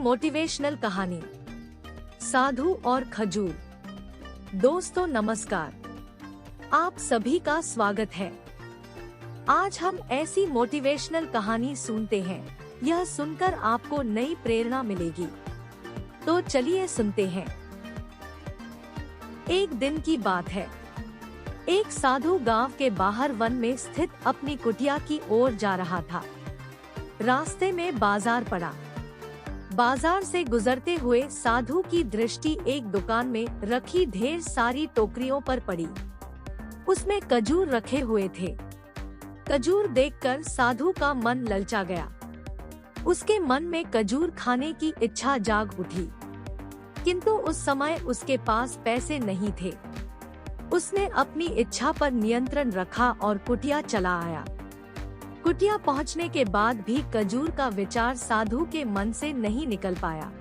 Motivational कहानी साधु और खजूर। दोस्तों नमस्कार, आप सभी का स्वागत है। आज हम ऐसी मोटिवेशनल कहानी सुनते हैं, यह सुनकर आपको नई प्रेरणा मिलेगी। तो चलिए सुनते हैं। एक दिन की बात है। एक साधु गांव के बाहर वन में स्थित अपनी कुटिया की ओर जा रहा था। रास्ते में बाजार पड़ा। बाजार से गुजरते हुए साधु की दृष्टि एक दुकान में रखी ढेर सारी टोकरियों पर पड़ी। उसमें खजूर रखे हुए थे। खजूर देखकर साधु का मन ललचा गया। उसके मन में खजूर खाने की इच्छा जाग उठी, किंतु उस समय उसके पास पैसे नहीं थे। उसने अपनी इच्छा पर नियंत्रण रखा और कुटिया चला आया। कुटिया पहुंचने के बाद भी खजूर का विचार साधु के मन से नहीं निकल पाया।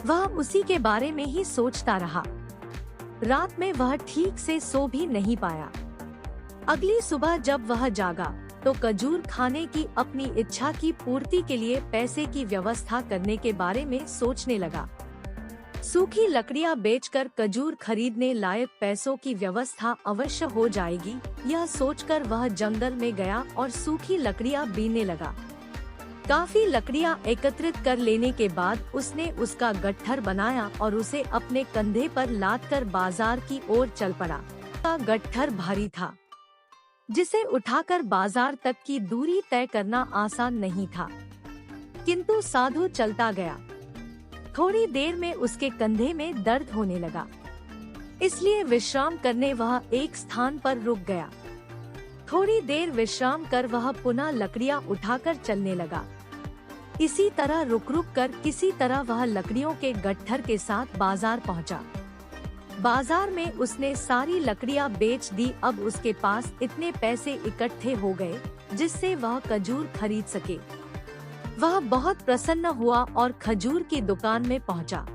वह उसी के बारे में ही सोचता रहा। रात में वह ठीक से सो भी नहीं पाया। अगली सुबह जब वह जागा तो खजूर खाने की अपनी इच्छा की पूर्ति के लिए पैसे की व्यवस्था करने के बारे में सोचने लगा। सूखी लकड़ियां बेचकर खजूर खरीदने लायक पैसों की व्यवस्था अवश्य हो जाएगी, यह सोचकर वह जंगल में गया और सूखी लकड़ियां बीनने लगा। काफी लकड़ियां एकत्रित कर लेने के बाद उसने उसका गट्ठर बनाया और उसे अपने कंधे पर लादकर बाजार की ओर चल पड़ा। का गट्ठर भारी था, जिसे उठाकर बाजार तक की दूरी तय करना आसान नहीं था, किंतु साधु चलता गया। थोड़ी देर में उसके कंधे में दर्द होने लगा, इसलिए विश्राम करने वह एक स्थान पर रुक गया। थोड़ी देर विश्राम कर वह पुनः लकड़ियां उठाकर चलने लगा। इसी तरह रुक रुक कर किसी तरह वह लकड़ियों के गट्ठर के साथ बाजार पहुंचा। बाजार में उसने सारी लकड़ियां बेच दी। अब उसके पास इतने पैसे इकट्ठे हो गए जिससे वह खजूर खरीद सके। वह बहुत प्रसन्न हुआ और खजूर की दुकान में पहुंचा।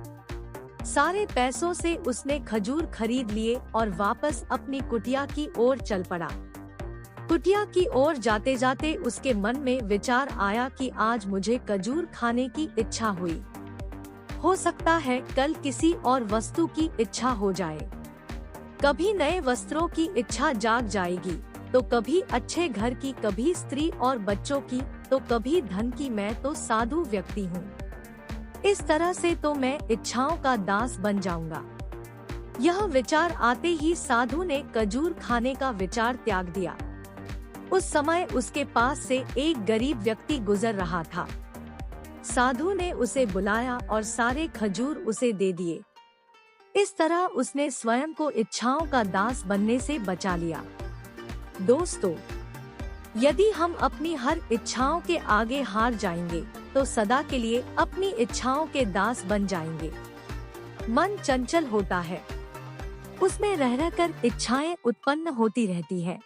सारे पैसों से उसने खजूर खरीद लिए और वापस अपनी कुटिया की ओर चल पड़ा। कुटिया की ओर जाते जाते उसके मन में विचार आया कि आज मुझे खजूर खाने की इच्छा हुई। हो सकता है कल किसी और वस्तु की इच्छा हो जाए। कभी नए वस्त्रों की इच्छा जाग जाएगी, तो कभी अच्छे घर की, कभी स्त्री और बच्चों की, तो कभी धन की। मैं तो साधु व्यक्ति हूँ। इस तरह से तो मैं इच्छाओं का दास बन जाऊंगा। यह विचार आते ही साधु ने खजूर खाने का विचार त्याग दिया। उस समय उसके पास से एक गरीब व्यक्ति गुजर रहा था। साधु ने उसे बुलाया और सारे खजूर उसे दे दिए। इस तरह उसने स्वयं को इच्छाओं का दास बनने से बचा लिया। दोस्तों, यदि हम अपनी हर इच्छाओं के आगे हार जाएंगे तो सदा के लिए अपनी इच्छाओं के दास बन जाएंगे। मन चंचल होता है, उसमें रह रहकर इच्छाएं उत्पन्न होती रहती हैं,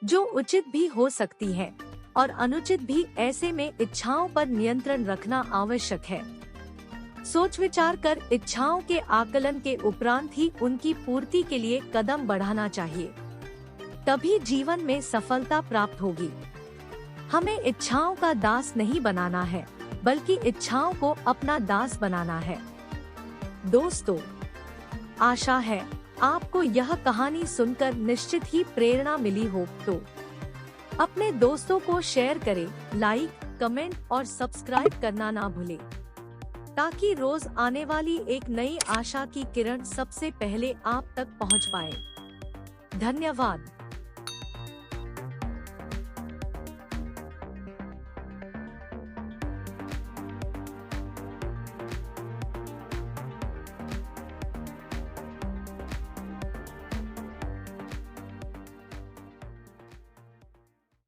जो उचित भी हो सकती है और अनुचित भी। ऐसे में इच्छाओं पर नियंत्रण रखना आवश्यक है। सोच विचार कर इच्छाओं के आकलन के उपरांत ही उनकी पूर्ति के लिए कदम बढ़ाना चाहिए, तभी जीवन में सफलता प्राप्त होगी। हमें इच्छाओं का दास नहीं बनाना है, बल्कि इच्छाओं को अपना दास बनाना है। दोस्तों, आशा है आपको यह कहानी सुनकर निश्चित ही प्रेरणा मिली हो। तो अपने दोस्तों को शेयर करें, लाइक, कमेंट और सब्सक्राइब करना ना भूलें, ताकि रोज आने वाली एक नई आशा की किरण सबसे पहले आप तक पहुंच पाए। धन्यवाद।